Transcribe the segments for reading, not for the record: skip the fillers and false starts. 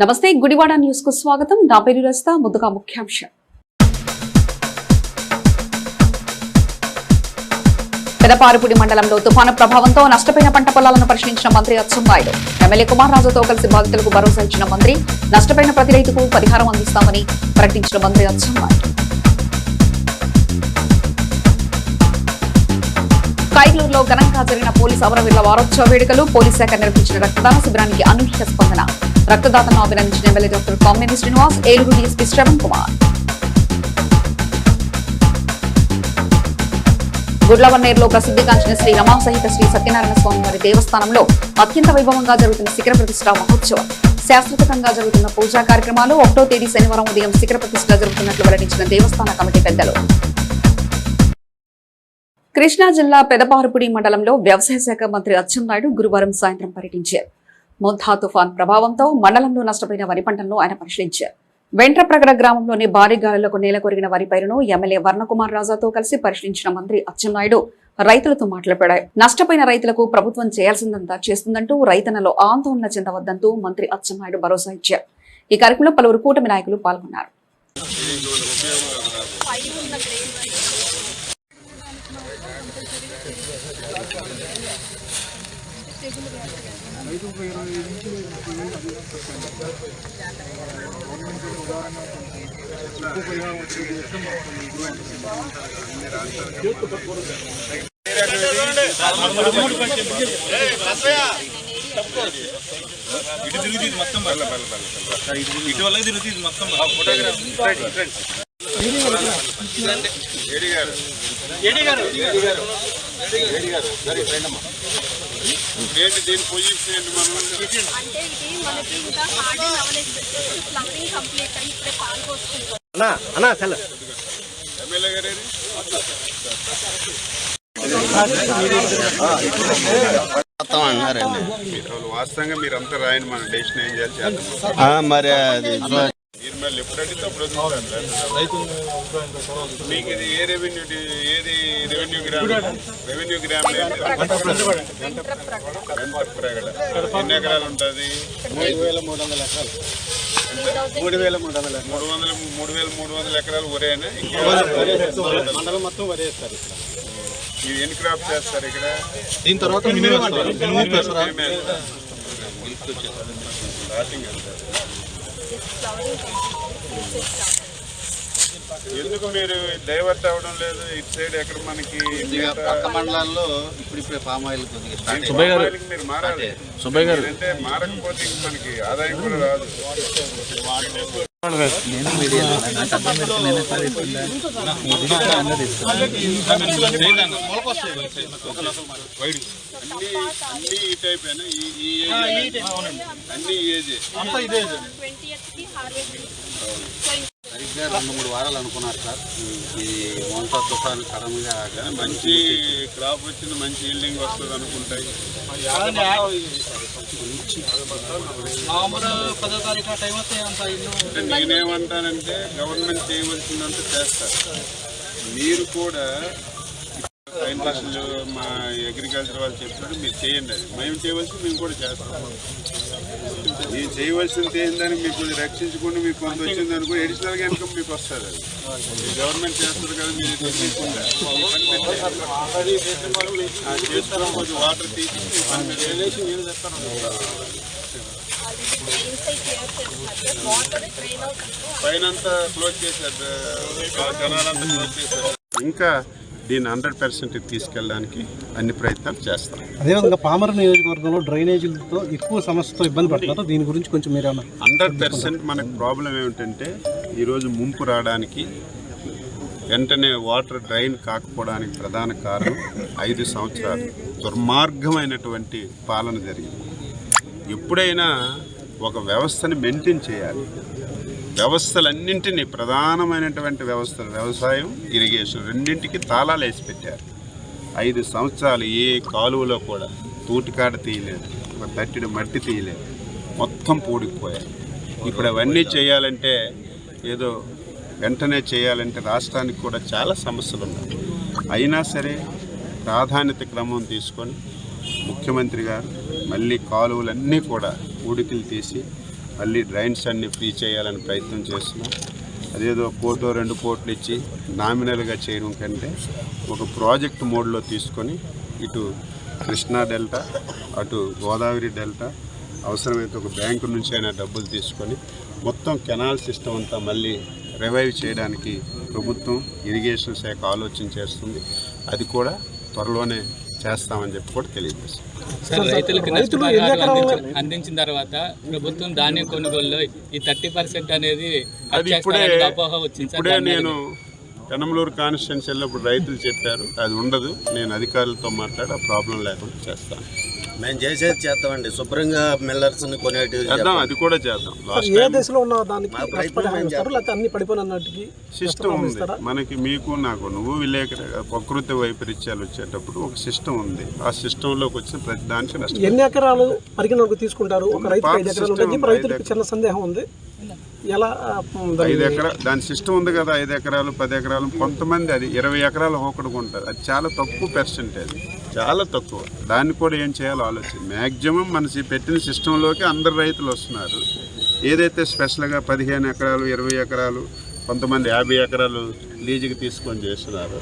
నమస్తే గుడివాడ న్యూస్ కు స్వాగతం. నా పేరు రస్తా. ముందుగా ముఖ్యాంశం. పెదపారుపూడి మండలంలో తుఫాను ప్రభావంతో నష్టపోయిన పంట పొలాలను పరిశీలించిన మంత్రి అచ్చెన్నాయుడు. ఎమ్మెల్యే కుమార్ రాజుతో కలిసి బాధితులకు భరోసా ఇచ్చిన మంత్రి. నష్టపోయిన ప్రతి రైతుకు పరిహారం అందిస్తామని ప్రకటించిన మంత్రి అచ్చెన్నాయుడు. కైలూరులో ఘనంగా జరిగిన పోలీసు అమరవీరుల వారోత్సవ వేడుకలు. పోలీస్ శాఖ నిర్వహించిన రక్తదాన శిబిరానికి అనూహ్య స్పందన. రక్తదాతలను అభినందించిన MLA doctor Kamineni Srinivas, Eluru DSP Shravan Kumar. గుడ్లవన్నేరులో ప్రసిద్ధిగాంచిన శ్రీ రమా సహిత శ్రీ సత్యనారాయణ స్వామి వారి దేవస్థానంలో అత్యంత వైభవంగా జరుగుతున్న శిఖర ప్రతిష్ఠా మహోత్సవం. శాస్త్రోక్తంగా జరుగుతున్న పూజా కార్యక్రమాలు. 1వ తేదీ శనివారం ఉదయం శిఖర ప్రతిష్ఠ జరుగుతున్నట్లు వెల్లడించిన దేవస్థాన కమిటీ పెద్దలు. కృష్ణా జిల్లా పెదపారుపూడి మండలంలో వ్యవసాయ శాఖ మంత్రి అచ్చెన్నాయుడు గురువారం సాయంత్రం పర్యటించారు. మొంతా తుఫాన్ ప్రభావంతో మండలంలో నష్టపోయిన వరి పంటలను ఆయన పరిశీలించారు. వెంట్రప్రగడ గ్రామంలోని భారీ గాలులకు నేల కొరిగిన వరి పైరును ఎమ్మెల్యే వర్ణకుమార్ రాజాతో కలిసి పరిశీలించిన మంత్రి అచ్చెన్నాయుడు రైతులతో మాట్లాడారు. నష్టపోయిన రైతులకు ప్రభుత్వం చేయాల్సిందంతా చేస్తుందంటూ రైతన్నలో ఆందోళన చెందవద్దంటూ మంత్రి అచ్చెన్నాయుడు భరోసా ఇచ్చారు. ఈ కార్యక్రమంలో పలువురు కూటమి నాయకులు పాల్గొన్నారు. దీని పొజిషన్ అంటే ఇది మనకి ఇంకా హార్డ్ అండ్ అవైలబుల్ ప్లంకింగ్ కంప్లీట్ అయ్యి ఇప్పుడే పాలు పోసుకుంటాం. ఎమ్మెల్యే గారు వాస్తవంగా మీరంతా రాయని మన డెసిషన్ ఏం చేయాలి మరి అది మీరు మళ్ళీ ఎప్పుడంటే అప్పుడు మీకు ఇది ఏ రెవెన్యూ ఏది రెవెన్యూ గ్రామ్ ఎన్ని ఎకరాలు ఉంటుంది? 3,300 ఎకరాలు ఒరేనా? మండలం మొత్తం వరేస్తారు. ఇది ఎన్ని క్రాప్ చేస్తారు ఇక్కడ? దీని తర్వాత ఎందుకు మీరు డైవర్ట్ అవ్వడం లేదు ఇటు సైడ్? ఎక్కడ మనకి పక్క మండలాల్లో ఇప్పుడిప్పుడే పామ్ ఆయిల్ మీరు మారాలి. అంటే మారకపోతే మనకి ఆదాయం కూడా రాదు. అన్ని ఈ టైప్ అన్ని ఏజ్ సరిగ్గా 2-3 వారాలు అనుకున్నారు సార్. ఇది మొంతా తుఫాను సడన్గా మంచి క్రాప్ వచ్చింది, మంచి ఈల్డింగ్ వస్తుంది అనుకుంటాయి. నేనేమంటానంటే గవర్నమెంట్ చేయవలసిందంతా చేస్తారు. మీరు కూడా ఇండస్ట్రీలు మా అగ్రికల్చర్ వాళ్ళు చెప్తారు, మీరు చేయండి. అది మేము చేయవలసింది మేము కూడా చేస్తాం. మీరు చేయవలసింది ఏందని మీకు రక్షించుకుంటూ మీకు కొంత వచ్చింది అనుకో, అడిషనల్గా ఇన్కమ్ మీకు వస్తుంది. అది గవర్నమెంట్ చేస్తుంది కదా, మీరు తెలియకుండా చేసుకోవడం కొంచెం వాటర్ తీసి పైన క్లోజ్ చేశారు, జనాలంతా క్లోజ్ చేశారు. ఇంకా దీన్ని 100% తీసుకెళ్ళడానికి అన్ని ప్రయత్నాలు చేస్తాం. అదేవిధంగా పామర నియోజకవర్గంలో డ్రైనేజీలతో ఎక్కువ సమస్యతో ఇబ్బంది పడుతున్నారు. దీని గురించి కొంచెం మీరు 100% మనకు ప్రాబ్లం ఏమిటంటే ఈరోజు ముంపు రావడానికి వెంటనే వాటర్ డ్రైన్ కాకపోవడానికి ప్రధాన కారణం 5 సంవత్సరాలు దుర్మార్గమైనటువంటి పాలన జరిగింది. ఎప్పుడైనా ఒక వ్యవస్థని మెయింటైన్ చేయాలి. వ్యవస్థలన్నింటినీ ప్రధానమైనటువంటి వ్యవస్థలు వ్యవసాయం, ఇరిగేషన్ రెండింటికి తాళాలు వేసి పెట్టారు. 5 సంవత్సరాలు ఏ కాలువలో కూడా తూటికాడ తీయలేదు, ఒక తట్టిడి మట్టి తీయలేదు, మొత్తం పూడిపోయాయి. ఇప్పుడు అవన్నీ చేయాలంటే ఏదో వెంటనే చేయాలంటే రాష్ట్రానికి కూడా చాలా సమస్యలు ఉన్నాయి. అయినా సరే ప్రాధాన్యత క్రమం తీసుకొని ముఖ్యమంత్రి గారు మళ్ళీ కాలువలన్నీ కూడా పూడికలు తీసి మళ్ళీ డ్రైన్స్ అన్ని ఫ్రీ చేయాలని ప్రయత్నం చేస్తున్నాం. అదేదో కోటో 2 కోట్లు ఇచ్చి నామినల్గా చేయడం కంటే ఒక ప్రాజెక్ట్ మోడ్లో తీసుకొని ఇటు కృష్ణా డెల్టా అటు గోదావరి డెల్టా అవసరమైతే ఒక బ్యాంకు నుంచి అయినా డబ్బులు తీసుకొని మొత్తం కెనాల్ సిస్టమ్ అంతా మళ్ళీ రివైవ్ చేయడానికి ప్రభుత్వం ఇరిగేషన్ శాఖ ఆలోచన చేస్తుంది. అది కూడా త్వరలోనే చేస్తామని చెప్పి కూడా తెలియజేస్తాం. సార్, రైతులకు నష్టపరిహారం అందించిన తర్వాత ప్రభుత్వం ధాన్యం కొనుగోలులో ఈ 30% అనేది అది ఇప్పుడే నేను పెనమలూరు కాన్స్టిట్యున్సీ వెళ్ళినప్పుడు రైతులు చెప్పారు అది ఉండదు. నేను అధికారులతో మాట్లాడి ఆ ప్రాబ్లం లేకుండా చేస్తాను. మేము చేసేది చేస్తామండి. శుభ్రంగా మిల్లర్స్ని కొనేటివి చేద్దాం, అది కూడా చేద్దాం. ఏ దశలో ఉన్న దానికి అన్ని పడిపోయినట్టుకి సిస్టమ్ ఉంది మనకి, మీకు నాకు. నువ్వు విలేకరు ప్రకృతి వైపరీత్యాలు వచ్చేటప్పుడు ఒక సిస్టమ్ ఉంది. ఆ సిస్టంలోకి వచ్చిన ప్రతి దానికి నష్టం. ఎన్ని ఎకరాలు పరిగణలోకి తీసుకుంటారు? ఒక రైతు 5 ఎకరాలు ఉంటుంది. రైతులకు చిన్న సందేహం ఉంది, ఎలా 5 ఎకరాలు దాని సిస్టమ్ ఉంది కదా. 5 ఎకరాలు 10 ఎకరాలు, కొంతమంది అది 20 ఎకరాలు ఒకడుకుంటారు. అది చాలా తక్కువ పర్సెంటేజ్, చాలా తక్కువ. దాన్ని కూడా ఏం చేయాలో ఆలోచన. మ్యాక్సిమం మన పెట్టిన సిస్టంలోకి అందరు రైతులు వస్తున్నారు. ఏదైతే స్పెషల్గా 15 ఎకరాలు 20 ఎకరాలు, కొంతమంది 50 ఎకరాలు లీజుకి తీసుకొని చేస్తున్నారు,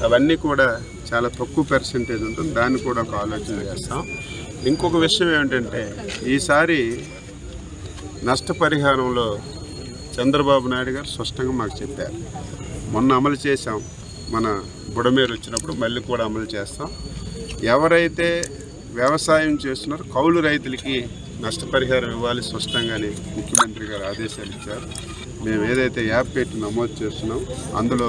అవన్నీ కూడా చాలా తక్కువ పర్సెంటేజ్ ఉంటుంది. దాన్ని కూడా ఒక ఆలోచన చేస్తాం. ఇంకొక విషయం ఏమిటంటే ఈసారి నష్టపరిహారంలో చంద్రబాబు నాయుడు గారు స్పష్టంగా మాకు చెప్పారు. మొన్న అమలు చేశాం, మన బుడమేరు వచ్చినప్పుడు మళ్ళీ కూడా అమలు చేస్తాం. ఎవరైతే వ్యవసాయం చేస్తున్నారో కౌలు రైతులకి నష్టపరిహారం ఇవ్వాలి స్పష్టంగానే ముఖ్యమంత్రి గారు ఆదేశాలు ఇచ్చారు. మేము ఏదైతే యాప్ పెట్టి నమోదు చేస్తున్నాం అందులో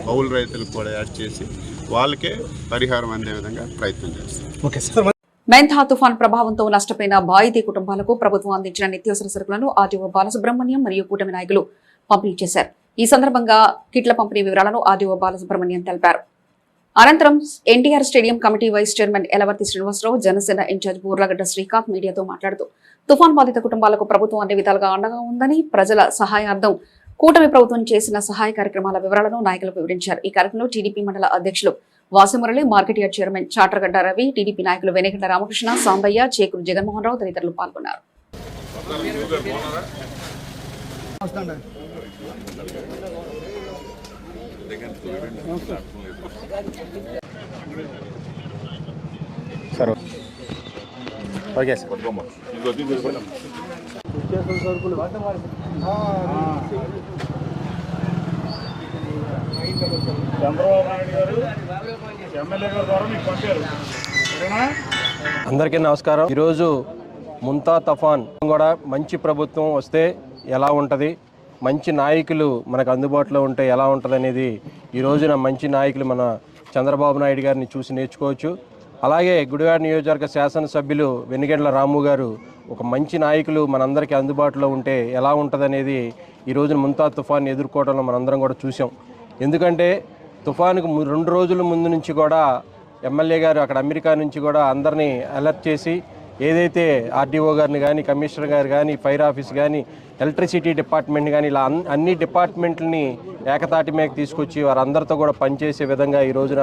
కౌలు రైతులకు కూడా యాడ్ చేసి వాళ్ళకే పరిహారం అందే విధంగా ప్రయత్నం చేస్తాం. Okay sir. మెంథా తుఫాన్ ప్రభావంతో నష్టపోయిన బాధిత కుటుంబాలకు ప్రభుత్వం అందించిన నిత్యావసర సరుకులను ఆర్డీఓ బాలసుబ్రహ్మణ్యం మరియు కూటమి నాయకులు పంపిణీ చేశారు. ఈ సందర్భంగా కిట్ల పంపిణీ వివరాలను ఆర్డీఓ బాలసుబ్రహ్మణ్యం తెలిపారు. అనంతరం NTR stadium committee vice chairman Elavarthi Srinivasarao, Janasena incharge Burlagadda Srikanth మీడియాతో మాట్లాడుతూ తుఫాన్ బాధిత కుటుంబాలకు ప్రభుత్వం అన్ని విధాలుగా అండగా ఉందని, ప్రజల సహాయార్థం కూటమి ప్రభుత్వం చేసిన సహాయ కార్యక్రమాల వివరాలను నాయకులకు వివరించారు. ఈ కార్యక్రమంలో టీడీపీ మండల అధ్యక్షులు Vasimurali, market yard chairman Chatragadda Ravi, TDP నాయకులు వెనగండ్ల రామకృష్ణ, సాంబయ్య, చేకూరు జగన్మోహన్ రావు తదితరులు పాల్గొన్నారు. అందరికీ నమస్కారం. ఈరోజు ముంతా తుఫాన్ కూడా మంచి ప్రభుత్వం వస్తే ఎలా ఉంటుంది, మంచి నాయకులు మనకు అందుబాటులో ఉంటే ఎలా ఉంటుంది అనేది ఈ రోజున మంచి నాయకులు మన చంద్రబాబు నాయుడు గారిని చూసి నేర్చుకోవచ్చు. అలాగే గుడివాడ నియోజకవర్గ శాసనసభ్యులు వెనిగండ్ల రాము గారు ఒక మంచి నాయకులు మనందరికీ అందుబాటులో ఉంటే ఎలా ఉంటుంది అనేది ఈ రోజున ముంతా తుఫాన్ ఎదుర్కోవడంలో మనందరం కూడా చూసాం. ఎందుకంటే తుఫానుకు 2 రోజుల ముందు నుంచి కూడా ఎమ్మెల్యే గారు అక్కడ అమెరికా నుంచి కూడా అందరినీ అలర్ట్ చేసి ఏదైతే ఆర్డీఓ గారిని కానీ, కమిషనర్ గారు కానీ, ఫైర్ ఆఫీస్ కానీ, ఎలక్ట్రిసిటీ డిపార్ట్మెంట్ కానీ ఇలా అన్ని డిపార్ట్మెంట్లని ఏకతాటి మీద తీసుకొచ్చి వారందరితో కూడా పనిచేసే విధంగా ఈ రోజున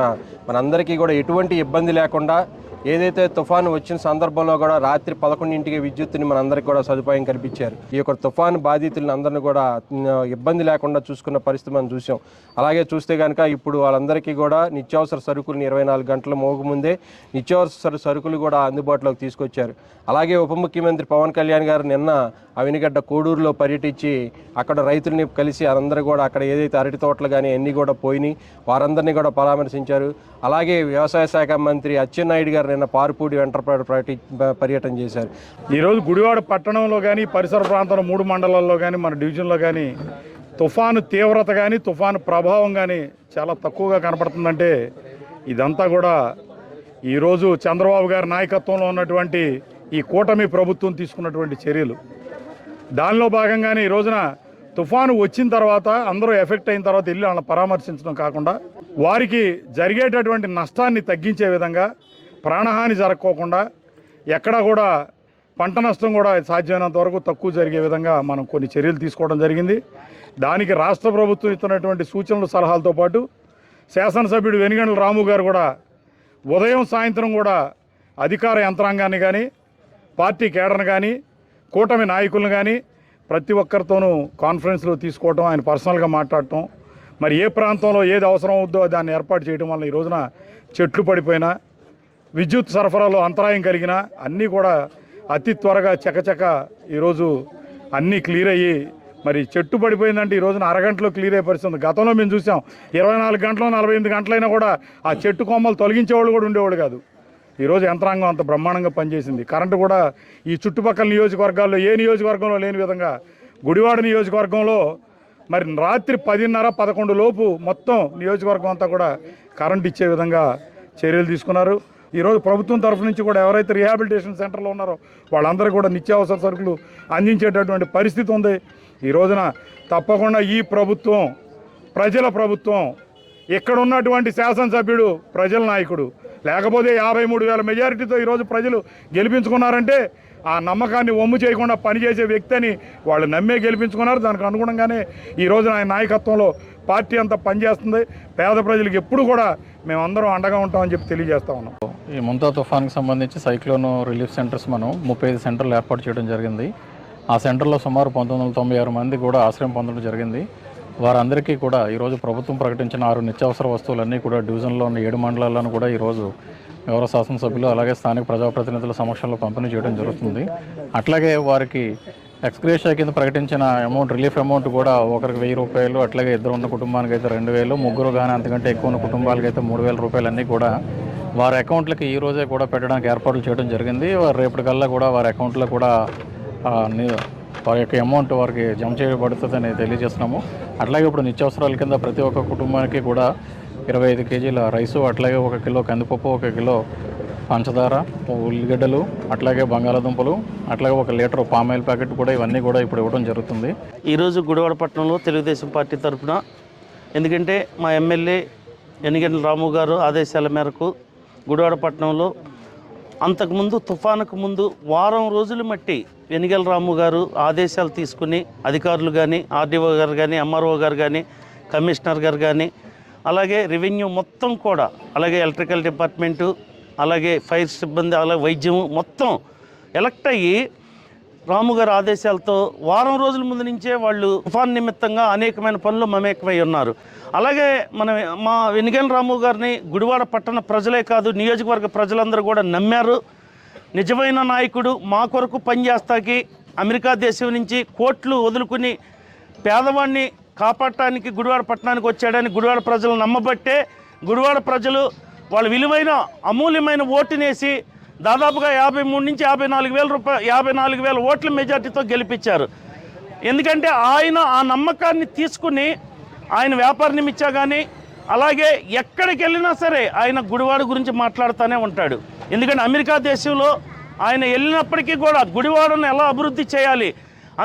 మనందరికీ కూడా ఎటువంటి ఇబ్బంది లేకుండా ఏదైతే తుఫాను వచ్చిన సందర్భంలో కూడా రాత్రి 11ంటికి విద్యుత్తుని మనందరికీ కూడా సదుపాయం కల్పించారు. ఈ యొక్క తుఫాను బాధితులను అందరినీ కూడా ఇబ్బంది లేకుండా చూసుకున్న పరిస్థితి మనం చూసాం. అలాగే చూస్తే కనుక ఇప్పుడు వాళ్ళందరికీ కూడా నిత్యావసర సరుకులను 24 గంటల మోగముందే నిత్యావసర సరుకులు కూడా అందుబాటులోకి తీసుకొచ్చారు. అలాగే ఉప ముఖ్యమంత్రి పవన్ కళ్యాణ్ గారు నిన్న అవినిగడ్డ కోడూరులో పర్యటించి అక్కడ రైతుల్ని కలిసి అందరూ కూడా అక్కడ ఏదైతే అరటి తోటలు కానీ అన్నీ కూడా పోయినాయి వారందరినీ కూడా పరామర్శించారు. అలాగే వ్యవసాయ శాఖ మంత్రి అచ్చెన్నాయుడు గారు నిన్న పారుపూడి వెంటపడ పర్యటన చేశారు. ఈరోజు గుడివాడ పట్టణంలో కానీ పరిసర ప్రాంతంలో 3 మండలాల్లో కానీ మన డివిజన్లో కానీ తుఫాను తీవ్రత కానీ తుఫాను ప్రభావం కానీ చాలా తక్కువగా కనపడుతుందంటే ఇదంతా కూడా ఈరోజు చంద్రబాబు గారి నాయకత్వంలో ఉన్నటువంటి ఈ కూటమి ప్రభుత్వం తీసుకున్నటువంటి చర్యలు. దానిలో భాగంగానే ఈ రోజున తుఫాను వచ్చిన తర్వాత అందరూ ఎఫెక్ట్ అయిన తర్వాత వెళ్ళి వాళ్ళని పరామర్శించడం కాకుండా వారికి జరిగేటటువంటి నష్టాన్ని తగ్గించే విధంగా, ప్రాణహాని జరగకోకుండా, ఎక్కడా కూడా పంట నష్టం కూడా సాధ్యమైనంత వరకు తక్కువ జరిగే విధంగా మనం కొన్ని చర్యలు తీసుకోవడం జరిగింది. దానికి రాష్ట్ర ప్రభుత్వం ఇస్తున్నటువంటి సూచనలు సలహాలతో పాటు శాసనసభ్యుడు వెనిగండ్ల రాము గారు కూడా ఉదయం సాయంత్రం కూడా అధికార యంత్రాంగాన్ని కానీ, పార్టీ కేడర్ని కానీ, కూటమి నాయకులను కానీ ప్రతి ఒక్కరితోనూ కాన్ఫరెన్స్లో తీసుకోవటం, ఆయన పర్సనల్గా మాట్లాడటం, మరి ఏ ప్రాంతంలో ఏది అవసరం అవుద్దో దాన్ని ఏర్పాటు చేయడం వల్ల ఈ రోజున చెట్లు పడిపోయినా, విద్యుత్ సరఫరాలో అంతరాయం కలిగినా అన్నీ కూడా అతి త్వరగా చకచక ఈరోజు అన్నీ క్లియర్ అయ్యి, మరి చెట్టు పడిపోయిందంటే ఈ రోజున అరగంటలో క్లియర్ అయ్యే పరిస్థితుంది. గతంలో మేము చూసాం 24 గంటలు 48 గంటలైనా కూడా ఆ చెట్టు కొమ్మలు తొలగించేవాళ్ళు కూడా ఉండేవాళ్ళు కాదు. ఈరోజు యంత్రాంగం అంత బ్రహ్మాండంగా పనిచేసింది. కరెంటు కూడా ఈ చుట్టుపక్కల నియోజకవర్గాల్లో ఏ నియోజకవర్గంలో లేని విధంగా గుడివాడ నియోజకవర్గంలో మరి రాత్రి 10:30-11 లోపు మొత్తం నియోజకవర్గం అంతా కూడా కరెంట్ ఇచ్చే విధంగా చర్యలు తీసుకున్నారు. ఈరోజు ప్రభుత్వం తరఫు నుంచి కూడా ఎవరైతే రీహాబిలిటేషన్ సెంటర్లో ఉన్నారో వాళ్ళందరూ కూడా నిత్యావసర సరుకులు అందించేటటువంటి పరిస్థితి ఉంది. ఈ రోజున తప్పకుండా ఈ ప్రభుత్వం ప్రజల ప్రభుత్వం, ఇక్కడ ఉన్నటువంటి శాసనసభ్యుడు ప్రజల నాయకుడు, లేకపోతే 53,000 మెజారిటీతో ఈరోజు ప్రజలు గెలిపించుకున్నారంటే ఆ నమ్మకాన్ని వమ్ము చేయకుండా పనిచేసే వ్యక్తి అని వాళ్ళు నమ్మే గెలిపించుకున్నారు. దానికి అనుగుణంగానే ఈ రోజున ఆయన నాయకత్వంలో పార్టీ అంతా పనిచేస్తుంది. పేద ప్రజలకు ఎప్పుడు కూడా మేమందరం అండగా ఉంటామని చెప్పి తెలియజేస్తా ఉన్నాం. ఈ ముంతా తుఫాన్కి సంబంధించి సైక్లోన్ రిలీఫ్ సెంటర్స్ మనం 35 సెంటర్లు ఏర్పాటు చేయడం జరిగింది. ఆ సెంటర్లో సుమారు 1996 మంది కూడా ఆశ్రయం పొందడం జరిగింది. వారందరికీ కూడా ఈరోజు ప్రభుత్వం ప్రకటించిన 6 నిత్యావసర వస్తువులన్నీ కూడా డివిజన్లో ఉన్న 7 మండలాలను కూడా ఈరోజు గౌరవ శాసనసభ్యులు అలాగే స్థానిక ప్రజాప్రతినిధుల సమక్షంలో పంపిణీ చేయడం జరుగుతుంది. అట్లాగే వారికి ఎక్స్గ్రేషియా కింద ప్రకటించిన అమౌంట్, రిలీఫ్ అమౌంట్ కూడా ఒకరికి 1,000 రూపాయలు, అట్లాగే ఇద్దరు ఉన్న కుటుంబానికి అయితే 2,000, ముగ్గురు కానీ అంతకంటే ఎక్కువ ఉన్న కుటుంబాలకి అయితే 3,000 రూపాయలు అన్నీ కూడా వారి అకౌంట్లకి ఈ రోజే కూడా పెట్టడానికి ఏర్పాట్లు చేయడం జరిగింది. వారు రేపటికల్లా కూడా వారి అకౌంట్లో కూడా వారి యొక్క అమౌంట్ వారికి జమ చేయబడుతుందని తెలియజేస్తున్నాము. అట్లాగే ఇప్పుడు నిత్యావసరాల కింద ప్రతి ఒక్క కుటుంబానికి కూడా 25 కేజీల రైసు, అట్లాగే 1 కిలో కందిపప్పు, 1 కిలో పంచదార, ఉల్లిగడ్డలు, అట్లాగే బంగాళాదుంపలు, అట్లాగే 1 లీటర్ పామాయిల్ ప్యాకెట్ కూడా ఇవన్నీ కూడా ఇప్పుడు ఇవ్వడం జరుగుతుంది. ఈరోజు గుడివాడ పట్టణంలో తెలుగుదేశం పార్టీ తరఫున, ఎందుకంటే మా ఎమ్మెల్యే యనిగండ్ల రాము గారు ఆదేశాల మేరకు గుడివాడ పట్టణంలో అంతకుముందు తుఫానుకు ముందు వారం రోజులు మట్టి యనిగండ్ల రాము గారు ఆదేశాలు తీసుకుని అధికారులు కానీ, ఆర్డీఓ గారు కానీ, ఎంఆర్ఓ గారు కానీ, కమిషనర్ గారు కానీ, అలాగే రెవెన్యూ మొత్తం కూడా, అలాగే ఎలక్ట్రికల్ డిపార్ట్మెంటు, అలాగే ఫైర్ సిబ్బంది, అలాగే వైద్యం మొత్తం ఎలక్ట్ అయ్యి రాము గారి ఆదేశాలతో వారం రోజుల ముందు నుంచే వాళ్ళు తుఫాన్ నిమిత్తంగా అనేకమైన పనులు మమేకమై ఉన్నారు. అలాగే మా యనిగండ్ల రాము గారిని గుడివాడ పట్టణ ప్రజలే కాదు, నియోజకవర్గ ప్రజలందరూ కూడా నమ్మారు. నిజమైన నాయకుడు, మా కొరకు పనిచేస్తాకి అమెరికా దేశం నుంచి కోట్లు వదులుకుని పేదవాడిని కాపాడటానికి గుడివాడ పట్టణానికి వచ్చాడని గుడివాడ ప్రజలు నమ్మబట్టే గుడివాడ ప్రజలు వాళ్ళ విలువైన అమూల్యమైన ఓటునేసి దాదాపుగా 53 నుంచి 54,000 ఓట్ల మెజార్టీతో గెలిపించారు. ఎందుకంటే ఆయన ఆ నమ్మకాన్ని తీసుకుని ఆయన వ్యాపార నిమిత్తా కానీ, అలాగే ఎక్కడికి వెళ్ళినా సరే ఆయన గుడివాడ గురించి మాట్లాడుతూనే ఉంటాడు. ఎందుకంటే అమెరికా దేశంలో ఆయన వెళ్ళినప్పటికీ కూడా గుడివాడను ఎలా అభివృద్ధి చేయాలి,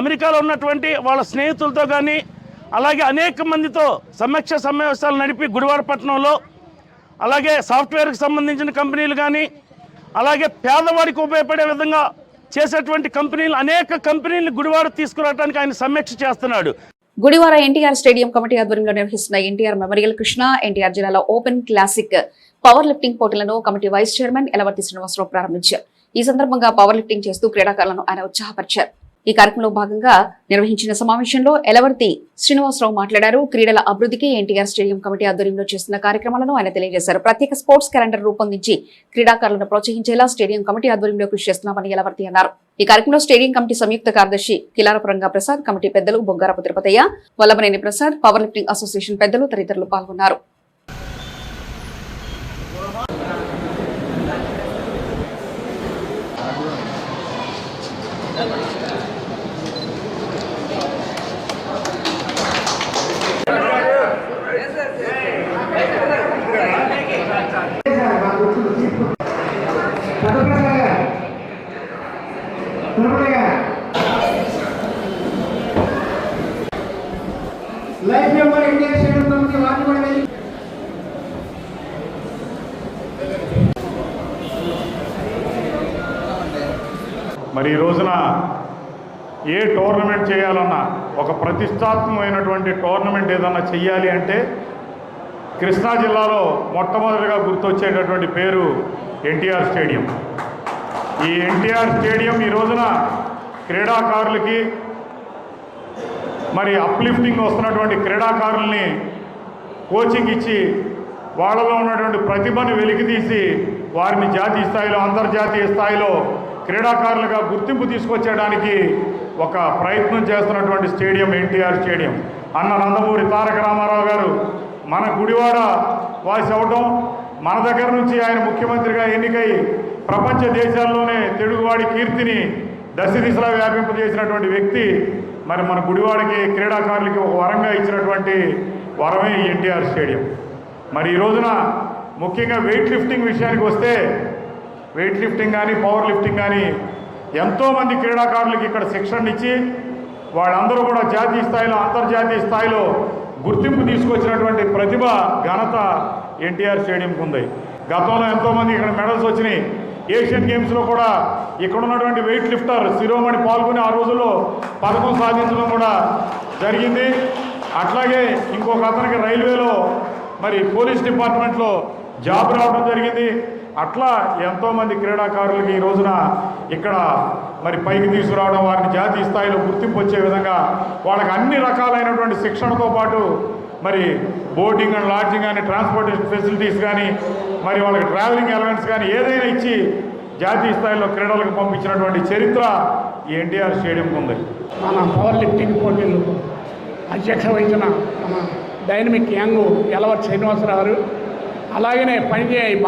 అమెరికాలో ఉన్నటువంటి వాళ్ళ స్నేహితులతో కానీ, అలాగే అనేక మందితో సమీక్ష సమావేశాలు నడిపి గుడివాడ పట్టణంలో, అలాగే సాఫ్ట్వేర్కి సంబంధించిన కంపెనీలు కానీ, అలాగే పేదవాడికి ఉపయోగపడే విధంగా చేసేటువంటి కంపెనీలు, అనేక కంపెనీలు గుడివాడ తీసుకురావడానికి ఆయన సమీక్ష చేస్తున్నాడు. గుడివాడ ఎన్టీఆర్ స్టేడియం కమిటీ ఆధ్వర్యంలో నిర్వహిస్తున్న ఎన్టీఆర్ మెమోరియల్ కృష్ణ ఎన్టీఆర్ జిల్లాలో ఓపెన్ క్లాసిక్ పవర్ లిఫ్టింగ్ పోటీలను committee vice chairman Elavarthi Srinivasarao ప్రారంభించారు. ఈ సందర్భంగా పవర్ లిఫ్టింగ్ చేస్తూ క్రీడాకారులను ఆయన ఉత్సాహపరిచారు. ఈ కార్యక్రమంలో భాగంగా నిర్వహించిన సమావేశంలో ఎలవర్తి శ్రీనివాసరావు మాట్లాడారు. క్రీడల అభివృద్ధికి ఎన్టీఆర్ స్టేడియం కమిటీ ఆధ్వర్యంలో చేస్తున్న కార్యక్రమాలను ఆయన తెలియజేశారు. ప్రత్యేక స్పోర్ట్స్ క్యాలెండర్ రూపొందించి క్రీడాకారులను ప్రోత్సహించేలా స్టేడియం కమిటీ ఆధ్వర్యంలో కృషి చేస్తున్నామని ఎలవర్తి అన్నారు. ఈ కార్యక్రమంలో స్టేడియం కమిటీ సంయుక్త కార్యదర్శి కిలారపురంగా ప్రసాద్, కమిటీ పెద్దలు Boggarapu Tirupataiah, Vallabhaneni Prasad, power lifting association పెద్దలు తదితరులు పాల్గొన్నారు. మరి ఈ రోజున ఏ టోర్నమెంట్ చేయాలన్నా, ఒక ప్రతిష్టాత్మకమైనటువంటి టోర్నమెంట్ ఏదన్నా చెయ్యాలి అంటే కృష్ణా జిల్లాలో మొట్టమొదటిగా గుర్తొచ్చేటటువంటి పేరు ఎన్టీఆర్ స్టేడియం. ఈ ఎన్టీఆర్ స్టేడియం ఈ రోజున క్రీడాకారులకి, మరి అప్లిఫ్టింగ్ వస్తున్నటువంటి క్రీడాకారుల్ని కోచింగ్ ఇచ్చి వాళ్ళలో ఉన్నటువంటి ప్రతిభను వెలికితీసి వారిని జాతీయ స్థాయిలో అంతర్జాతీయ స్థాయిలో క్రీడాకారులుగా గుర్తింపు తీసుకొచ్చేయడానికి ఒక ప్రయత్నం చేస్తున్నటువంటి స్టేడియం ఎన్టీఆర్ స్టేడియం. అన్న నందమూరి తారక రామారావు గారు మన గుడివాడ వాసి అవటం, మన దగ్గర నుంచి ఆయన ముఖ్యమంత్రిగా ఎన్నికై ప్రపంచ దేశాల్లోనే తెలుగువాడి కీర్తిని దశ దిశలా వ్యాపింపజేసినటువంటి వ్యక్తి మరి మన గుడివాడకి క్రీడాకారులకి ఒక వరంగా ఇచ్చినటువంటి వరమే ఈ ఎన్టీఆర్ స్టేడియం. మరి ఈ రోజున ముఖ్యంగా వెయిట్ లిఫ్టింగ్ విషయానికి వస్తే వెయిట్ లిఫ్టింగ్ కానీ పవర్ లిఫ్టింగ్ కానీ ఎంతోమంది క్రీడాకారులకి ఇక్కడ శిక్షణ ఇచ్చి వాళ్ళందరూ కూడా జాతీయ స్థాయిలో అంతర్జాతీయ స్థాయిలో గుర్తింపు తీసుకొచ్చినటువంటి ప్రతిభ ఘనత ఎన్టీఆర్ స్టేడియంకి ఉంది. గతంలో ఎంతోమంది ఇక్కడ మెడల్స్ వచ్చినాయి. ఏషియన్ గేమ్స్లో కూడా ఇక్కడ ఉన్నటువంటి వెయిట్ లిఫ్టర్ శిరోమణి పాల్గొని ఆ రోజుల్లో పథకం సాధించడం కూడా జరిగింది. అట్లాగే ఇంకొక అతనికి రైల్వేలో మరి పోలీస్ డిపార్ట్మెంట్లో జాబ్ రావడం జరిగింది. అట్లా ఎంతోమంది క్రీడాకారులకి ఈ రోజున ఇక్కడ మరి పైకి తీసుకురావడం, వారిని జాతీయ స్థాయిలో గుర్తింపు వచ్చే విధంగా వాళ్ళకి అన్ని రకాలైనటువంటి శిక్షణతో పాటు మరి బోటింగ్ అండ్ లాడ్జింగ్ కానీ, ట్రాన్స్పోర్టేషన్ ఫెసిలిటీస్ కానీ, మరి వాళ్ళకి ట్రావెలింగ్ అలవెన్స్ కానీ ఏదైనా ఇచ్చి జాతీయ స్థాయిలో క్రీడలకు పంపించినటువంటి చరిత్ర ఈ ఎన్టీఆర్ స్టేడియంకి ఉంది. మన పవర్ లిఫ్టింగ్ పోటీలు అధ్యక్ష వహించిన మన డైనమిక్ యంగ్ యలవర్ శ్రీనివాసరావు గారు, అలాగనే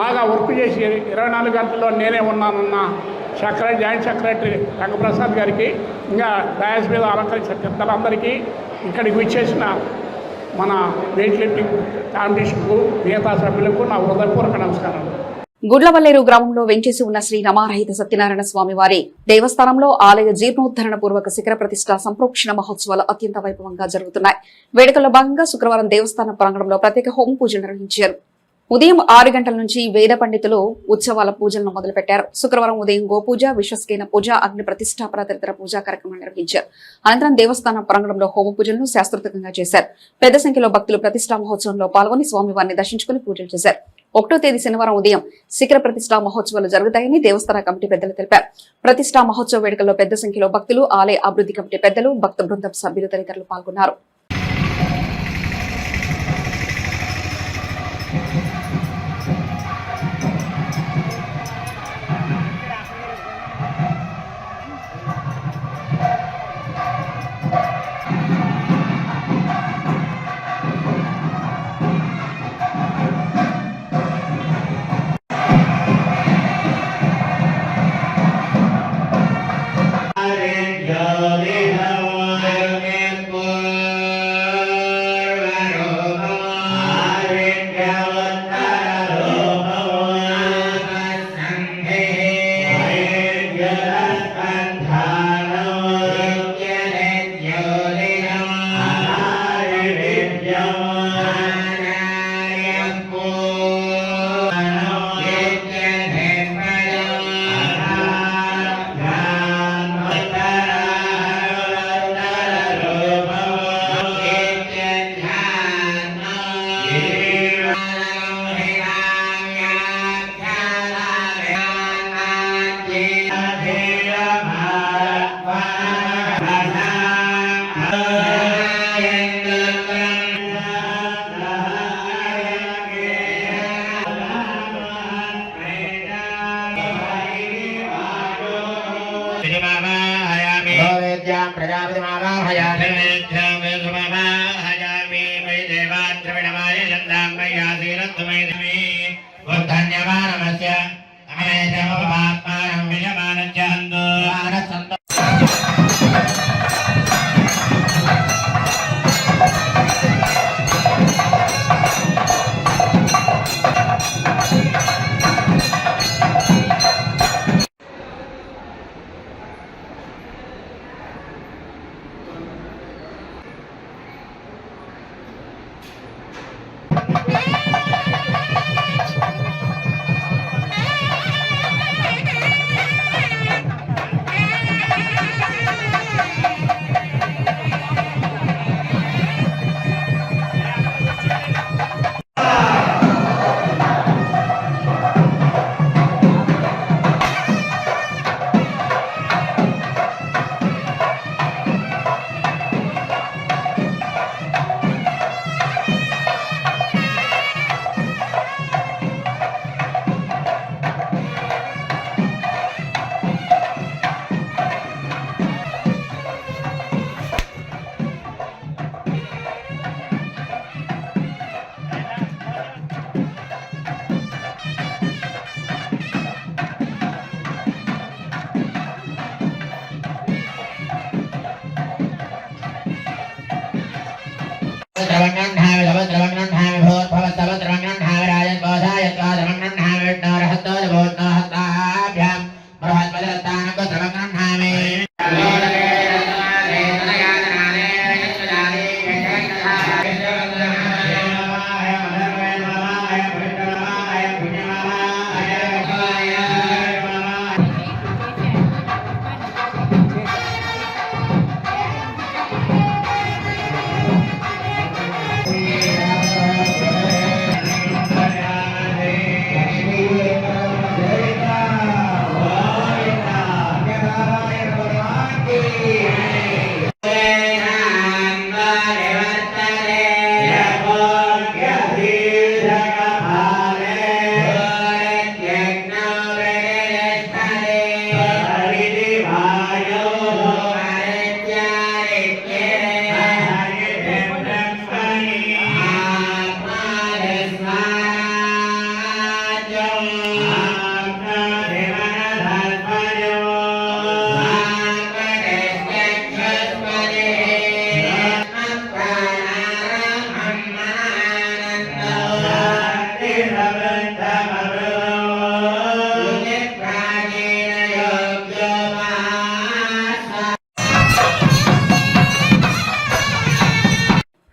బాగా వర్క్ చేసి 24 గంటల్లో నేనే ఉన్నానన్న జాయింట్ సెక్రటరీ రంగప్రసాద్ గారికి, ఇంకా డయాస్ మీద అలంకరించిన పెద్దలందరికీ, ఇక్కడికి విచ్చేసిన మన వెయిట్ లిఫ్టింగ్ కాంపిటీషన్కు మిగతా సభ్యులకు నా హృదయపూర్వక నమస్కారాలు. గుడ్లవల్లేరు గ్రామంలో వెంచేసి ఉన్న శ్రీ రమారహిత సత్యనారాయణ స్వామి వారి దేవస్థానంలో ఆలయ జీర్ణోద్ధరణ పూర్వక శిఖర ప్రతిష్ట సంప్రోక్షణ మహోత్సవాలు అత్యంత వైభవంగా జరుగుతున్నాయి. వేడుకల్లో భాగంగా శుక్రవారం దేవస్థానం ప్రాంగణంలో ప్రత్యేక హోమ పూజలు నిర్వహించారు. ఉదయం 6 గంటల నుంచి వేద పండితులు ఉత్సవాల పూజలను మొదలుపెట్టారు. శుక్రవారం ఉదయం గోపూజ, విశ్వస్కేన పూజ, అగ్ని ప్రతిష్టాపన తదితర పూజా కార్యక్రమాలు నిర్వహించారు. అనంతరం దేవస్థానం ప్రాంగణంలో హోమ పూజలను శాస్త్రోక్తంగా చేశారు. పెద్ద సంఖ్యలో భక్తులు ప్రతిష్టా మహోత్సవంలో పాల్గొని స్వామివారిని దర్శించుకుని పూజలు చేశారు. 1వ తేదీ శనివారం ఉదయం శిఖర ప్రతిష్టా మహోత్సవాలు జరుగుతాయని దేవస్థాన కమిటీ పెద్దలు తెలిపారు. ప్రతిష్టా మహోత్సవ వేడుకల్లో పెద్ద సంఖ్యలో భక్తులు, ఆలయ అభివృద్ధి కమిటీ పెద్దలు, భక్త బృందం సభ్యులు తదితరులు పాల్గొన్నారు.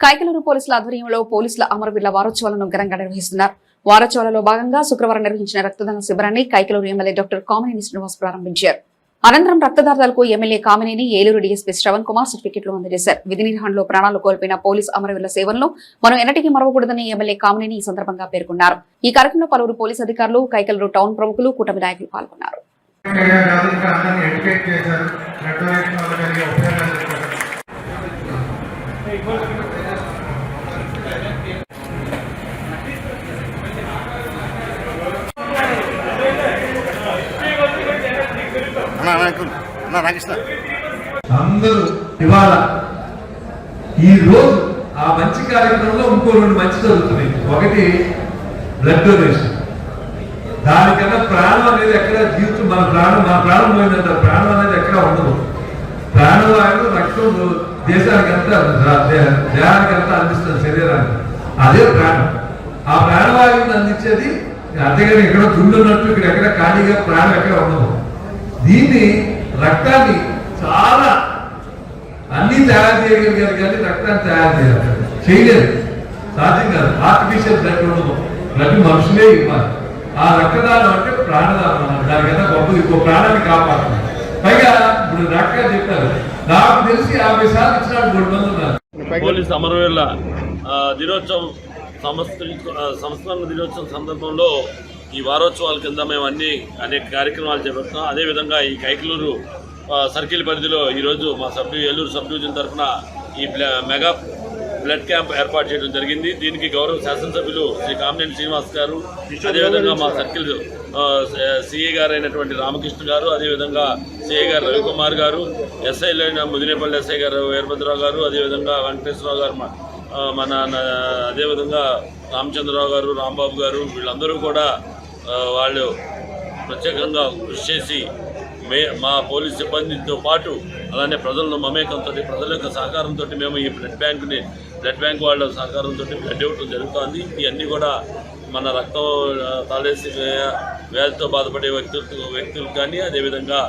కైకలూరు పోలీసుల ఆధ్వర్యంలో పోలీసుల అమరవీరుల వారోత్సవాలను ఘనంగా నిర్వహిస్తున్నారు. వారోత్సవాలలో భాగంగా శుక్రవారం నిర్వహించిన రక్తదాన శిబిరాన్ని కైకలూరు ఎమ్మెల్యే డాక్టర్ కామినేని శ్రీనివాస్ ప్రారంభించారు. అనంతరం రక్తదాతలకు ఎమ్మెల్యే కామినేని, ఏలూరు డీఎస్పీ శ్రవణ్ కుమార్ సర్టిఫికెట్లు అందజేశారు. విధి నిర్వహణలో ప్రాణాలు కోల్పోయిన పోలీసు అమరవీరుల సేవలను మనం ఎన్నటికీ మరవకూడదని ఎమ్మెల్యే కామినేని ఈ సందర్భంగా పేర్కొన్నారు. ఈ కార్యక్రమంలో పలువురు పోలీసు అధికారులు, కైకలూరు టౌన్ ప్రముఖులు, కూటమి నాయకులు పాల్గొన్నారు. అందరూ ఇవాళ ఈ రోజు ఆ మంచి కార్యక్రమంలో ఇంకో రెండు మంచి జరుగుతున్నాయి. ఒకటి బ్లడ్ డొనేషన్. దానికన్నా ప్రాణం అనేది ఎక్కడ జీవితం, మన ప్రాణం పోయినంత ప్రాణం అనేది ఎక్కడ ఉండదు. ప్రాణవాయువు రక్తం దేశానికి అంతా, దేహానికి అంతా అందిస్తుంది, శరీరానికి. అదే ప్రాణం. ఆ ప్రాణవాయువుని అందించేది అంతేగాని ఇక్కడ గుండున్నట్టు ఇక్కడ ఎక్కడ ఖాళీగా ప్రాణం ఎక్కడ ఉండదు. దీన్ని రక్తాన్ని చాలా అన్ని తయారు చేయగలిగారు కానీ రక్తాన్ని తయారు చేయలేదు, సాధ్యం కాదు. ఆర్టిఫిషియల్ బ్లడ్ ఉండదు, బ్లడ్ మనుషులే ఇవ్వాలి. ఆ రక్తదానం అంటే ప్రాణదానం. దానికన్నా గొప్పది ఇంకో ప్రాణాన్ని కాపాడుతుంది. పైగా ఇప్పుడు డాక్టర్ చెప్పారు, నాకు తెలిసి 50 సార్లు ఇచ్చినట్టు 3 మంది ఉన్నారు. పోలీసు అమరవీరుల దినోత్సవం సంస్మరణ దినోత్సవం సందర్భంలో ఈ వారోత్సవాల కింద మేము అనేక కార్యక్రమాలు చేపడుతున్నాం. అదేవిధంగా ఈ కైకలూరు సర్కిల్ పరిధిలో ఈరోజు మా ఏలూరు సబ్ డివిజన్ తరఫున ఈ మెగా బ్లడ్ క్యాంప్ ఏర్పాటు చేయడం జరిగింది. దీనికి గౌరవ శాసనసభ్యులు శ్రీ కామినేని శ్రీనివాస్ గారు, అదేవిధంగా మా సర్కిల్ సిఐ గారు అయినటువంటి రామకృష్ణ గారు, అదేవిధంగా సిఐ గారు రవికుమార్ గారు, ఎస్ఐలైన ముదినేపల్లి ఎస్ఐ గారు వీరభద్రరావు గారు, అదేవిధంగా వెంకటేశ్వరరావు గారు, మన అదేవిధంగా రామచంద్రరావు గారు, రాంబాబు గారు, వీళ్ళందరూ కూడా వాళ్ళు ప్రత్యేకంగా కృషి చేసి మా పోలీస్ సిబ్బందితో పాటు అలానే ప్రజలను మమేకంతో, ప్రజల యొక్క సహకారంతో మేము ఈ బ్లడ్ బ్యాంక్ వాళ్ళ సహకారంతో బ్లడ్ ఇవ్వడం జరుగుతుంది. ఇవన్నీ కూడా మన రక్తం తాలేసి వ్యాధితో బాధపడే వ్యక్తులు కానీ, అదేవిధంగా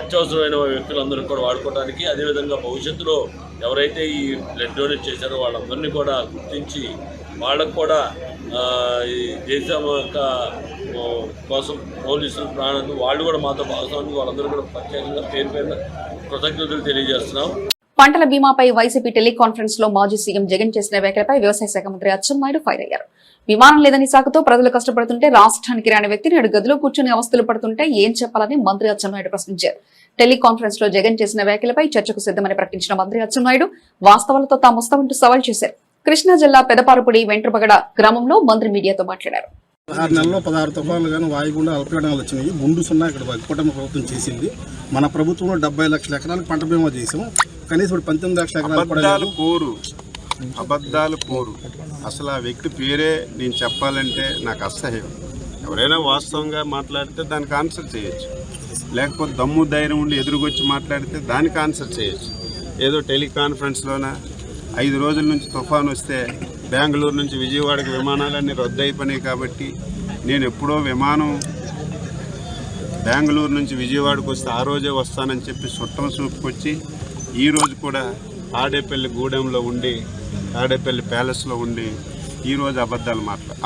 అత్యవసరమైన వ్యక్తులందరూ కూడా వాడుకోవడానికి, అదేవిధంగా భవిష్యత్తులో ఎవరైతే ఈ బ్లడ్ డొనేట్ చేశారో వాళ్ళందరినీ కూడా గుర్తించి వాళ్ళకు కూడా ఈ దేశం యొక్క కోసం పోలీసులు ప్రాణాలు వాళ్ళు కూడా మాతో భాగస్వామి, వాళ్ళందరూ కూడా ప్రత్యేకంగా పేరు కృతజ్ఞతలు తెలియజేస్తున్నాం. పంటల బీమాపై వైసీపీ టెలికాన్ఫరెన్స్ లో మాజీ సీఎం జగన్ చేసిన వ్యాఖ్యలపై వ్యవసాయ శాఖ మంత్రి అచ్చెన్నాయుడు ఫైర్ అయ్యారు. విమానం లేదని సాకుతో ప్రజలు కష్టపడుతుంటే రాష్ట్రానికి రాని వ్యక్తి నేడు గదిలో కూర్చుని అవస్థలు పడుతుంటే ఏం చెప్పాలని మంత్రి అచ్చెన్నాయుడు ప్రశ్నించారు. టెలికాన్ఫరెన్స్ లో జగన్ చేసిన వ్యాఖ్యలపై చర్చకు సిద్దమని ప్రకటించిన మంత్రి అచ్చెన్నాయుడు వాస్తవాలతో తాము వస్తామంటూ సవాల్ చేశారు. కృష్ణా జిల్లా పెదపారుపూడి వెంట్రపగడ గ్రామంలో మంత్రి మీడియాతో మాట్లాడారు. 6 నెలల్లో 16 తుఫాన్లు కానీ వాయుగుండా అల్పపీడనాలు వచ్చినాయి. గుండు సున్నా ఇక్కడ కూటమి ప్రభుత్వం చేసింది. మన ప్రభుత్వంలో 70 లక్షల ఎకరాలకు పంట బీమా చేసాం. కనీసం 19 లక్షల ఎకరాలు అబద్ధాలు కోరు. అసలు ఆ వ్యక్తి పేరే నేను చెప్పాలంటే నాకు అసహ్యం. ఎవరైనా వాస్తవంగా మాట్లాడితే దానికి ఆన్సర్ చేయొచ్చు, లేకపోతే దమ్ము ధైర్యం ఉండి ఎదురుకొచ్చి మాట్లాడితే దానికి ఆన్సర్ చేయొచ్చు. ఏదో టెలికాన్ఫరెన్స్లోన 5 రోజుల నుంచి తుఫాను వస్తే బెంగళూరు నుంచి విజయవాడకి విమానాలన్నీ రద్దు అయిపోయినాయి కాబట్టి నేను ఎప్పుడో విమానం బెంగళూరు నుంచి విజయవాడకు వస్తే ఆ రోజే వస్తానని చెప్పి చుట్టం చూపుకొచ్చి ఈరోజు కూడా తాడేపల్లి గూడెంలో ఉండి తాడేపల్లి ప్యాలెస్లో ఉండి ఈరోజు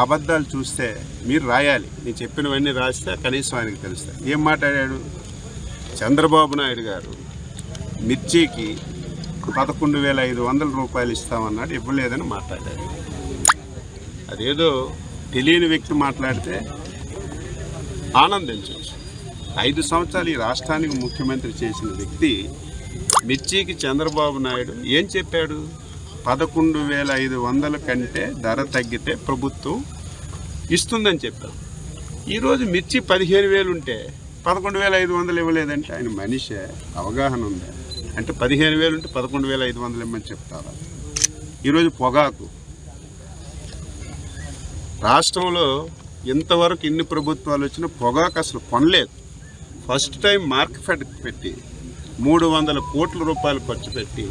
అబద్ధాలు చూస్తే మీరు రాయాలి. నేను చెప్పినవన్నీ రాస్తే కనీసం ఆయనకు తెలుస్తాయి. ఏం మాట్లాడాడు? చంద్రబాబు నాయుడు గారు మిర్చికి 11,500 రూపాయలు ఇస్తామన్నాడు, ఇవ్వలేదని మాట్లాడాడు. అదేదో తెలియని వ్యక్తి మాట్లాడితే ఆనందించవచ్చు. 5 సంవత్సరాలు ఈ రాష్ట్రానికి ముఖ్యమంత్రి చేసిన వ్యక్తి మిర్చికి చంద్రబాబు నాయుడు ఏం చెప్పాడు? 11,500 కంటే ధర తగ్గితే ప్రభుత్వం ఇస్తుందని చెప్పారు. ఈరోజు మిర్చి 15,000 ఉంటే 11,500 ఇవ్వలేదంటే ఆయన మనిషి అవగాహన ఉంది. అంటే 15,000 ఉంటే 11,500 ఇవ్వమని చెప్తారా? ఈరోజు పొగాకు రాష్ట్రంలో ఇంతవరకు ఇన్ని ప్రభుత్వాలు వచ్చినా పొగాకు అసలు కొనలేదు. ఫస్ట్ టైం మార్కెట్ పెట్టి 300 కోట్ల రూపాయలు ఖర్చు పెట్టి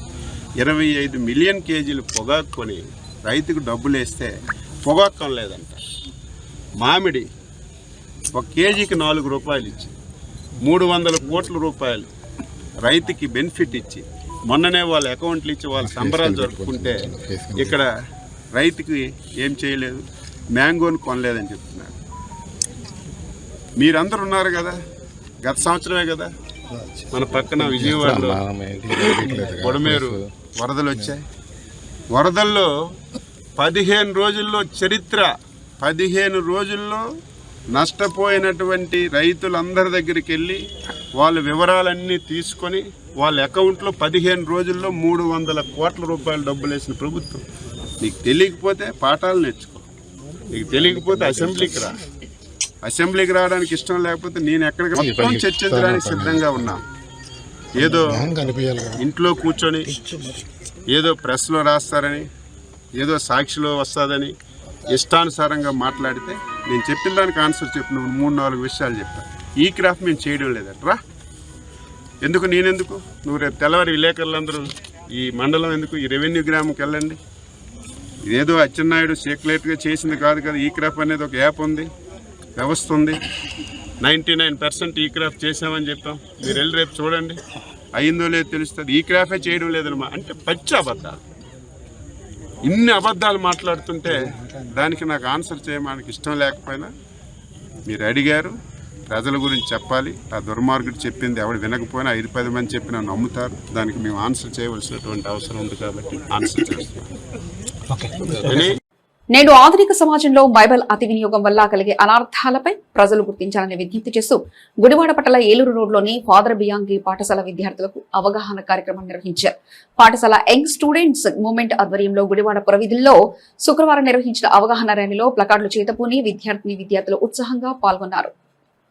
25 మిలియన్ కేజీలు పొగాకు కొని రైతుకు డబ్బులు వేస్తే పొగాకు కొనలేదంట. మామిడి 1 కేజీకి 4 రూపాయలు ఇచ్చి 300 కోట్ల రూపాయలు రైతుకి బెనిఫిట్ ఇచ్చి మొన్ననే వాళ్ళ అకౌంట్లు ఇచ్చి వాళ్ళ సంబరాలు జరుపుకుంటే ఇక్కడ రైతుకి ఏం చేయలేదు, మ్యాంగోని కొనలేదని చెప్తున్నారు. మీరందరూ ఉన్నారు కదా, గత సంవత్సరమే కదా మన పక్కన విజయవాడలో కొడమేరు వరదలు వచ్చాయి. వరదల్లో 15 రోజుల్లో చరిత్ర 15 రోజుల్లో నష్టపోయినటువంటి రైతులందరి దగ్గరికి వెళ్ళి వాళ్ళ వివరాలన్నీ తీసుకొని వాళ్ళ అకౌంట్లో 15 రోజుల్లో 300 కోట్ల రూపాయలు డబ్బులు వేసిన ప్రభుత్వం. నీకు తెలియకపోతే పాఠాలు నేర్చుకో, నీకు తెలియకపోతే అసెంబ్లీకి రావడానికి ఇష్టం లేకపోతే నేను ఎక్కడికి మొత్తం చర్చించడానికి సిద్ధంగా ఉన్నా. ఏదో ఇంట్లో కూర్చొని ఏదో ప్రెస్లో రాస్తారని ఏదో సాక్షిలో వస్తుందని ఇష్టానుసారంగా మాట్లాడితే నేను చెప్పిన దానికి ఆన్సర్ చెప్పిన 3-4 విషయాలు చెప్పాను. ఈ క్రాఫ్ట్ మేము చేయడం లేదట్రా. ఎందుకు నేనెందుకు? నువ్వు రేపు తెల్లవారి విలేకరులందరూ ఈ మండలం ఎందుకు, ఈ రెవెన్యూ గ్రామంకి వెళ్ళండి. ఇదేదో అచ్చెన్నాయుడు సీక్రెట్గా చేసింది కాదు కదా. ఈ క్రాఫ్ట్ అనేది ఒక యాప్ ఉంది, వ్యవస్థ ఉంది. 99% ఈ క్రాఫ్ట్ చేసామని చెప్పాం. మీరు వెళ్ళి రేపు చూడండి, అయిందో లేదో తెలుస్తుంది. ఈ క్రాఫ్టే చేయడం లేదనమా అంటే పచ్చి అబద్ధాలు. ఇన్ని అబద్ధాలు మాట్లాడుతుంటే దానికి నాకు ఆన్సర్ చేయడానికి ఇష్టం లేకపోయినా మీరు అడిగారు, ప్రజల గురించి చెప్పాలి. ఆ దుర్మార్గుడు చెప్పింది ఎవడు వినకపోయినా 5-10 మంది చెప్పినా నమ్ముతారు. దానికి మేము ఆన్సర్ చేయవలసినటువంటి అవసరం ఉంది కాబట్టి ఆన్సర్ చేస్తాం. నేడు ఆధునిక సమాజంలో బైబిల్ అతి వినియోగం వల్ల కలిగే అనర్థాలపై ప్రజలు గుర్తించాలని విజ్ఞప్తి చేస్తూ గుడివాడ పట్టణ ఏలూరు రోడ్లోని ఫాదర్ బియాంగి పాఠశాల విద్యార్థులకు అవగాహన కార్యక్రమం నిర్వహించారు. పాఠశాల యంగ్ స్టూడెంట్స్ మూవ్మెంట్ ఆధ్వర్యంలో గుడివాడ పురవీధుల్లో శుక్రవారం నిర్వహించిన అవగాహన ర్యాలీలో ప్లకార్డులు చేతపూని విద్యార్థులు ఉత్సాహంగా పాల్గొన్నారు.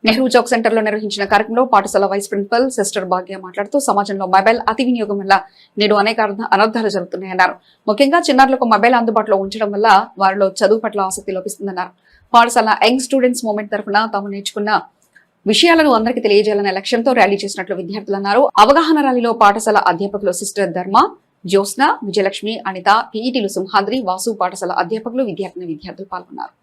నెహ్రూ చౌక్ సెంటర్ లో నిర్వహించిన కార్యక్రమంలో పాఠశాల వైస్ ప్రిన్సిపల్ సిస్టర్ భాగ్య మాట్లాడుతూ సమాజంలో మొబైల్ అతి వినియోగం వల్ల నేడు అనేక అనర్థాలు జరుగుతున్నాయన్నారు. ముఖ్యంగా చిన్నారులకు మొబైల్ అందుబాటులో ఉంచడం వల్ల వారిలో చదువు పట్ల ఆసక్తి లోపిస్తుందన్నారు. పాఠశాల యంగ్ స్టూడెంట్స్ మూవ్మెంట్ తరఫున తాము నేర్చుకున్న విషయాలను అందరికీ తెలియజేయాలనే లక్ష్యంతో ర్యాలీ చేసినట్లు విద్యార్థులు అన్నారు. అవగాహన ర్యాలీలో పాఠశాల అధ్యాపకులు సిస్టర్ ధర్మ, జ్యోత్స్న, విజయలక్ష్మి, అనిత, పీఈటీలు సింహాద్రి, వాసు, పాఠశాల అధ్యాపకులు, విద్యార్థులు పాల్గొన్నారు.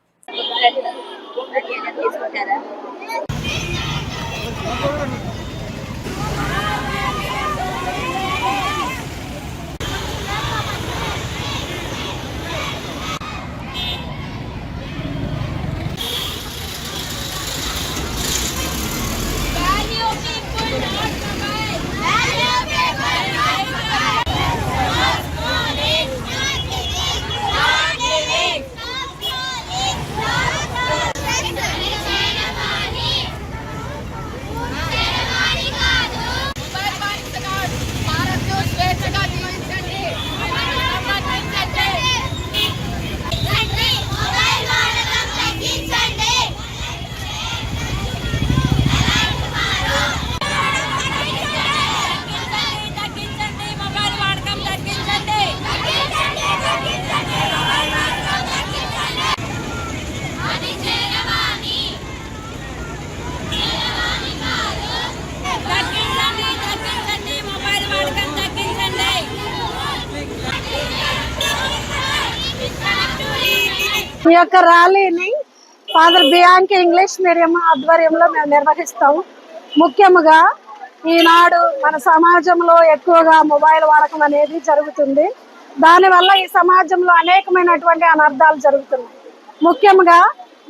ఈ యొక్క ర్యాలీని ఫాదర్ బియాంకి ఇంగ్లీష్ మీడియం ఆధ్వర్యంలో మేము నిర్వహిస్తాము. ముఖ్యంగా ఈనాడు మన సమాజంలో ఎక్కువగా మొబైల్ వాడకం అనేది జరుగుతుంది. దానివల్ల ఈ సమాజంలో అనేకమైనటువంటి అనర్థాలు జరుగుతున్నాయి. ముఖ్యంగా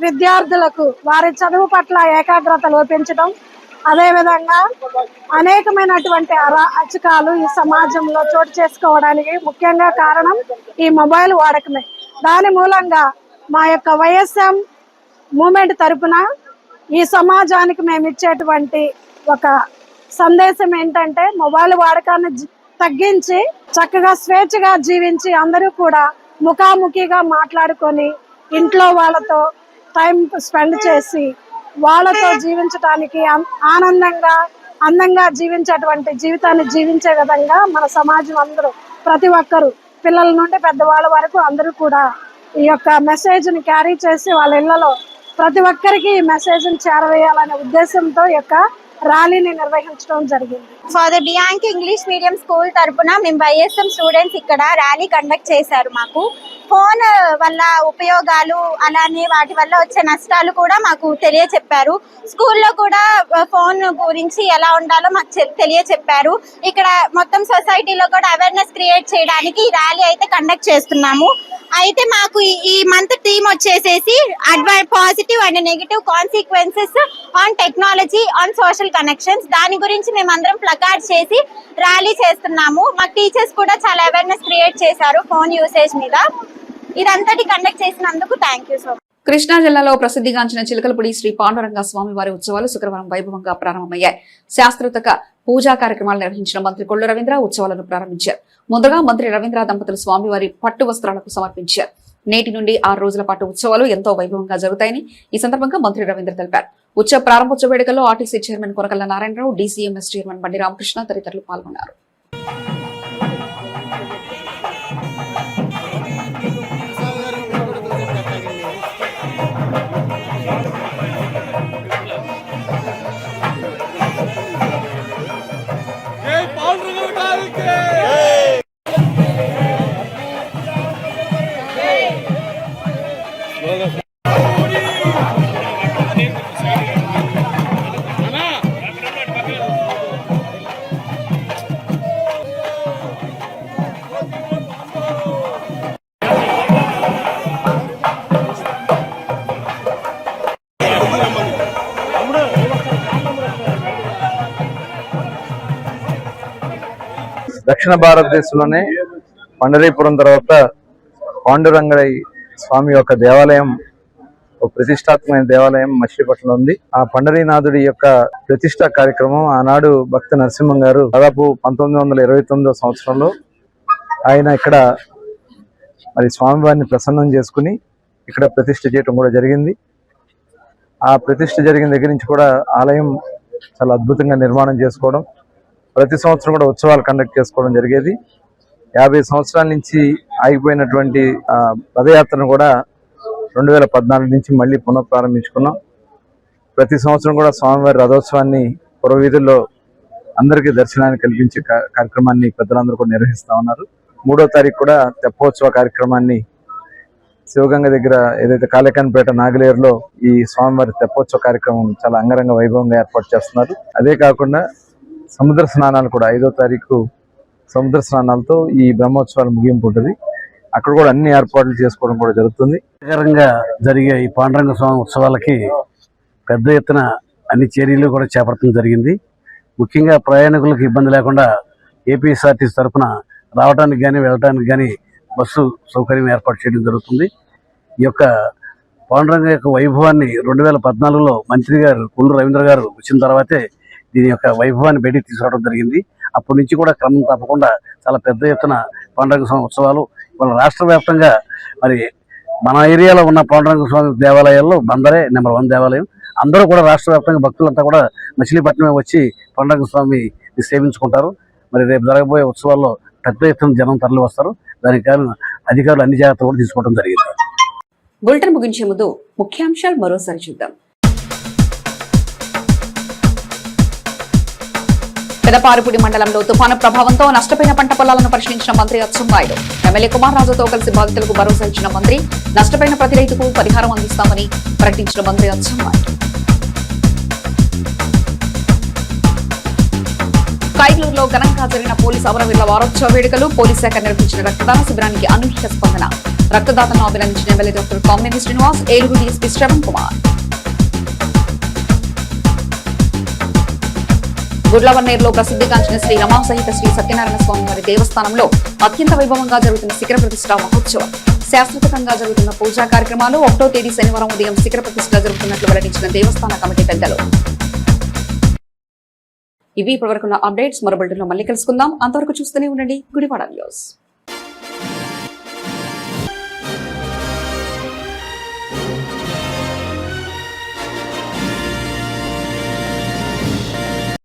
విద్యార్థులకు వారి చదువు పట్ల ఏకాగ్రత లోపించడం, అదేవిధంగా అనేకమైనటువంటి అరాచకాలు ఈ సమాజంలో చోటు చేసుకోవడానికి ముఖ్యంగా కారణం ఈ మొబైల్ వాడకమే. దాని మూలంగా మా యొక్క వైఎస్ఎం మూమెంట్ తరపున ఈ సమాజానికి మేము ఇచ్చేటువంటి ఒక సందేశం ఏంటంటే, మొబైల్ వాడకాన్ని తగ్గించి చక్కగా స్వేచ్ఛగా జీవించి అందరూ కూడా ముఖాముఖిగా మాట్లాడుకొని ఇంట్లో వాళ్ళతో టైం స్పెండ్ చేసి వాళ్ళతో జీవించడానికి అందంగా జీవించేటువంటి జీవితాన్ని జీవించే విధంగా మన సమాజం అందరూ ప్రతి ఒక్కరు పిల్లల నుండి పెద్దవాళ్ళ వరకు అందరూ కూడా ఈ యొక్క మెసేజ్ని క్యారీ చేసి వాళ్ళ ఇళ్లలో ప్రతి ఒక్కరికి ఈ మెసేజ్ని చేరవేయాలనే ఉద్దేశంతో ఈ యొక్క ర్యాలీని నిర్వహించడం జరిగింది. ఫాదర్ బియాంకి ఇంగ్లీష్ మీడియం స్కూల్ తరపున మేము వైఎస్ఎం స్టూడెంట్స్ ఇక్కడ ర్యాలీ కండక్ట్ చేశారు. మాకు ఫోన్ వల్ల ఉపయోగాలు అలానే వాటి వల్ల వచ్చే నష్టాలు కూడా మాకు తెలియచెప్పారు. స్కూల్లో కూడా ఫోన్ గురించి ఎలా ఉండాలో మాకు తెలియచెప్పారు. ఇక్కడ మొత్తం సొసైటీలో కూడా అవేర్నెస్ క్రియేట్ చేయడానికి ఈ ర్యాలీ అయితే కండక్ట్ చేస్తున్నాము. అయితే మాకు ఈ మంత్ థీమ్ వచ్చేసేసి positive and negative consequences on technology on social connections. దాని గురించి మేమందరం ప్లకార్డ్ చేసి ర్యాలీ చేస్తున్నాము. మాకు టీచర్స్ కూడా చాలా అవేర్నెస్ క్రియేట్ చేశారు ఫోన్ యూసేజ్ మీద. ఇదంతటి కండక్ట్ చేసినందుకు thank you so much. Krishna జిల్లాలో ప్రసిద్ధిగాంచిన చిలకలపూడి శ్రీ పాండురంగ స్వామి వారి ఉత్సవాలు శుక్రవారం వైభవంగా ప్రారంభమయ్యాయి. శాస్త్రోక్త పూజా కార్యక్రమాలు నిర్వహించిన మంత్రి కొల్లు రవీంద్ర ఉత్సవాలను ప్రారంభించారు. ముందుగా మంత్రి రవీంద్ర దంపతులు స్వామివారి పట్టు వస్త్రాలకు సమర్పించారు. నేటి నుండి 6 రోజుల పాటు ఉత్సవాలు ఎంతో వైభవంగా జరుగుతాయని ఈ సందర్భంగా మంత్రి రవీంద్ర తెలిపారు. ఉత్సవ ప్రారంభోత్సవ వేడుకల్లో RTC chairman Konakalla Narayanarao, DCMS chairman Bandi Ramakrishna తదితరులు పాల్గొన్నారు. దక్షిణ భారతదేశంలోనే పండరీపురం తర్వాత పాండురంగడి స్వామి యొక్క దేవాలయం, ఒక ప్రతిష్టాత్మకమైన దేవాలయం మచిలీపట్నంలో ఉంది. ఆ పండరీనాథుడి యొక్క ప్రతిష్టా కార్యక్రమం ఆనాడు భక్త నరసింహం గారు దాదాపు 1929వ సంవత్సరంలో ఆయన ఇక్కడ మరి స్వామివారిని ప్రసన్నం చేసుకుని ఇక్కడ ప్రతిష్ఠ చేయడం కూడా జరిగింది. ఆ ప్రతిష్ఠ జరిగిన దగ్గర నుంచి కూడా ఆలయం చాలా అద్భుతంగా నిర్మాణం చేసుకోవడం, ప్రతి సంవత్సరం కూడా ఉత్సవాలు కండక్ట్ చేసుకోవడం జరిగేది. 50 సంవత్సరాల నుంచి ఆగిపోయినటువంటి పదయాత్రను కూడా 2014 నుంచి మళ్ళీ పునఃప్రారంభించుకున్నాం. ప్రతి సంవత్సరం కూడా స్వామివారి రథోత్సవాన్ని పురవీధుల్లో అందరికీ దర్శనాన్ని కల్పించే కార్యక్రమాన్ని పెద్దలందరూ కూడా నిర్వహిస్తా ఉన్నారు. 3వ తారీఖు కూడా తెప్పోత్సవ కార్యక్రమాన్ని శివగంగ దగ్గర ఏదైతే కాళేకాన్పేట నాగలేరులో ఈ స్వామివారి తెప్పోత్సవ కార్యక్రమం చాలా అంగరంగ వైభవంగా ఏర్పాటు చేస్తున్నారు. అదే కాకుండా సముద్ర స్నానాలు కూడా 5వ తారీఖు సముద్ర స్నానాలతో ఈ బ్రహ్మోత్సవాలు ముగింపు ఉంటుంది. అక్కడ కూడా అన్ని ఏర్పాట్లు చేసుకోవడం కూడా జరుగుతుంది. జరిగే ఈ పాండురంగ స్వామి ఉత్సవాలకి పెద్ద ఎత్తున అన్ని చర్యలు కూడా చేపట్టడం జరిగింది. ముఖ్యంగా ప్రయాణికులకు ఇబ్బంది లేకుండా ఏపీఎస్ఆర్టీసీ తరఫున రావడానికి కానీ వెళ్ళడానికి కానీ బస్సు సౌకర్యం ఏర్పాటు చేయడం జరుగుతుంది. ఈ యొక్క పాండురంగ యొక్క వైభవాన్ని 2014లో మంత్రి గారు కొల్లు రవీంద్ర గారు వచ్చిన తర్వాతే దీని యొక్క వైభవాన్ని బయటికి తీసుకురావడం జరిగింది. అప్పటి నుంచి కూడా క్రమం తప్పకుండా చాలా పెద్ద ఎత్తున పాండురంగ స్వామి ఉత్సవాలు ఇవాళ రాష్ట్ర వ్యాప్తంగా మరి మన ఏరియాలో ఉన్న పాండురంగ స్వామి దేవాలయాల్లో బందరే నెంబర్ 1 దేవాలయం. అందరూ కూడా రాష్ట్ర వ్యాప్తంగా భక్తులంతా కూడా మచిలీపట్నం వచ్చి పాండురంగ స్వామి సేవించుకుంటారు. మరి రేపు జరగబోయే ఉత్సవాల్లో పెద్ద ఎత్తున జనం తరలి వస్తారు. దానికి కారణం అధికారులు అన్ని జాగ్రత్తలు కూడా తీసుకోవడం జరిగింది. బులెటిన్ ముగించే ముందు ముఖ్యాంశాలు మరోసారి చూద్దాం. పెదపారుపూడి మండలంలో తుఫాను ప్రభావంతో నష్టపోయిన పంట పొలాలను పరిశీలించిన మంత్రి అచ్చెన్నాయుడు. ఎమ్మెల్యే కుమార్ రాజుతో కలిసి బాధితులకు భరోసా ఇచ్చిన మంత్రి నష్టపోయిన ప్రతి రైతుకు పరిహారం అందిస్తామని ప్రకటించిన మంత్రి అచ్చెన్నాయుడు. కైలూరులో ఘనంగా జరిగిన పోలీసు అమరవీరుల వారోత్సవ వేడుకలు. పోలీస్ శాఖ నిర్వహించిన రక్తదాన శిబిరానికి అనూహ్య స్పందన. రక్తదాతలను అభినందించిన MLA doctor Kamineni Srinivas, Eluru DSP Shravan Kumar. గుడ్లవన్నేరులో ప్రసిద్ధిగాంచిన శ్రీ రమా సహిత శ్రీ సత్యనారాయణ స్వామి వారి దేవస్థానంలో అత్యంత వైభవంగా జరుగుతున్న శిఖర ప్రతిష్ఠ మహోత్సవం. శాస్త్రోక్తంగా జరుగుతున్న పూజా కార్యక్రమాలు. 1వ తేదీ శనివారం ఉదయం శిఖర ప్రతిష్ఠ జరుగుతున్నట్లు వెల్లడించిన దేవస్థాన కమిటీ పెద్దలు. ఇవి ఇప్పటివరకున్న అప్డేట్స్. మరో బులెటిన్లో మళ్ళీ కలుసుకుందాం. అంతవరకు చూస్తూనే ఉండండి గుడివాడ న్యూస్.